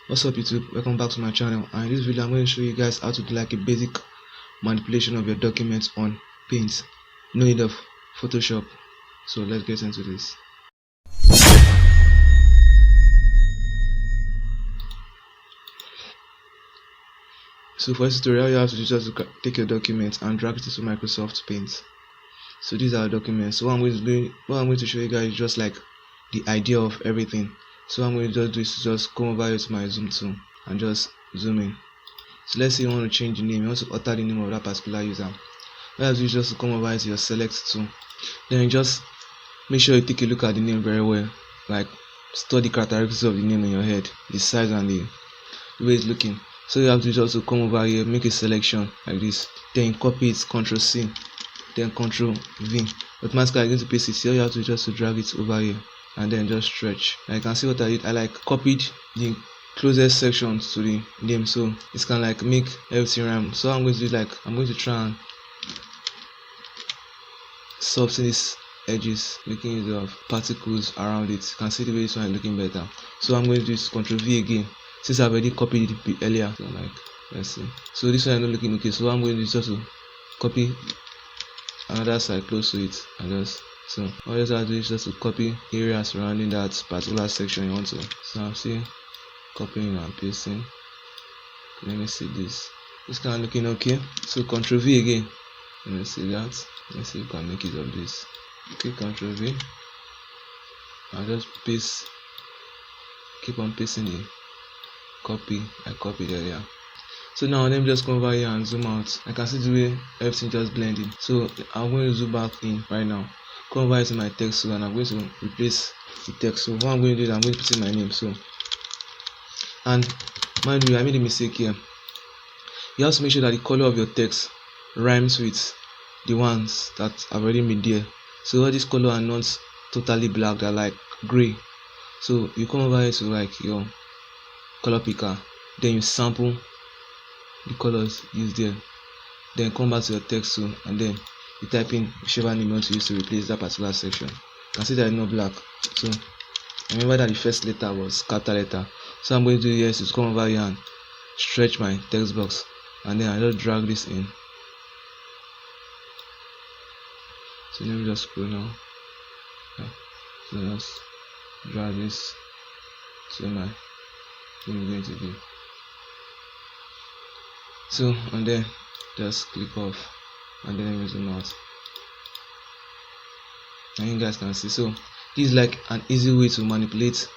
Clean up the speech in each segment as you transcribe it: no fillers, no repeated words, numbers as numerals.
What's up YouTube, welcome back to my channel, and in this video I'm going to show you guys how to do like a basic manipulation of your documents on Paint. No need of Photoshop. So let's get into this. So for this tutorial, you have to do just to take your documents and drag it into Microsoft Paint. So these are documents. So what I'm going to show you guys is just like the idea of everything. So what I'm going to just do is to just come over here to my zoom tool and just zoom in. So let's say you want to change the name, you want to alter the name of that particular user. What you have to do is just to come over here to your select tool. Then you just make sure you take a look at the name very well. Like store the characteristics of the name in your head, the size and the way it's looking. So you have to just to come over here, make a selection like this, then copy it, Ctrl C, then Ctrl V. Automatically I'm going to paste it. So you have to just to drag it over here and then just stretch. Now you can see what I did. I like copied the closest sections to the name, so it's kind of like make everything rhyme. So I'm going to do like I'm going to try and soften these edges, making use of particles around it. You can see the way this one is looking better. So I'm going to use Ctrl V again since I've already copied it earlier. So like let's see. So this one is not looking okay. So I'm going to just to copy another side close to it and just so all you have to do is just to copy areas surrounding that particular section you want to. So I'm still copying and pasting. Let me see this. It's kind of looking okay. So Ctrl V again. Let me see that. Let's see if we can make it of this. Okay, Ctrl V. I'll just paste. Keep on pasting the copy I copied earlier. So now let me just come over here and zoom out. I can see the way everything just blending. So I'm going to zoom back in right now. Come over to my text tool and I'm going to replace the text. So what I'm going to do is I'm going to put in my name. So, and mind you, I made a mistake here. You have to make sure that the color of your text rhymes with the ones that have already been there. So all these colors are not totally black, they're like gray. So you come over here to like your color picker, then you sample the colors used there, then come back to your text tool and then you type in whichever name you want to use to replace that particular section. You can see that it's not black. So remember that the first letter was capital letter. So I'm going to do here is to come over here and stretch my text box and then I just drag this in. So let me just scroll now. So just drag this to my name going to be. So and then just click off and then let me zoom out. And you guys can see. So this is like an easy way to manipulate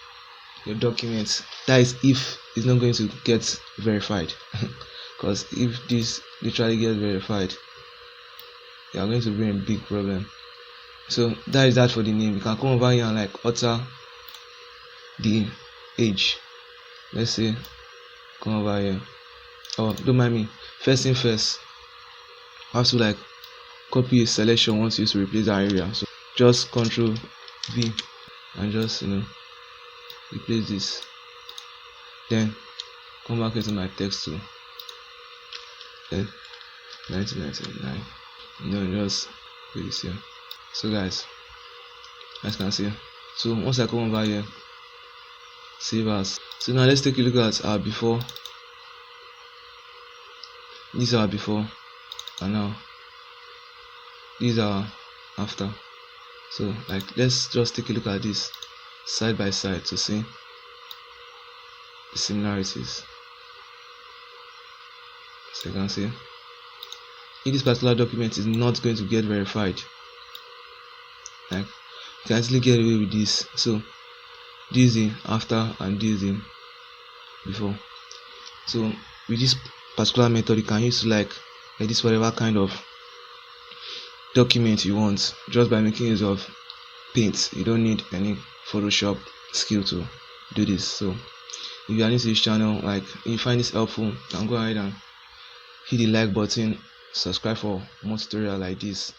your documents. That is if it's not going to get verified. Because if this literally gets verified, you are going to bring a big problem. So that is that for the name. You can come over here and like alter the age. Let's say come over here. Oh, don't mind me. First thing first, I have to like copy a selection once you use to replace that area. So just Ctrl V and just replace this. Then come back into my text tool. Then 1999. Then just put this here. So guys, as you can see. So once I come over here, save as. So now let's take a look at our before. These are before and now these are after. So like let's just take a look at this side by side to see the similarities. So you can see if this particular document is not going to get verified, like you can easily get away with this. So this is the after and this is the before. So with this particular method you can use to like edit whatever kind of document you want just by making use of Paint. You don't need any Photoshop skill to do this. So if you are new to this channel, like if you find this helpful, you can go ahead and hit the like button, subscribe for more tutorials like this.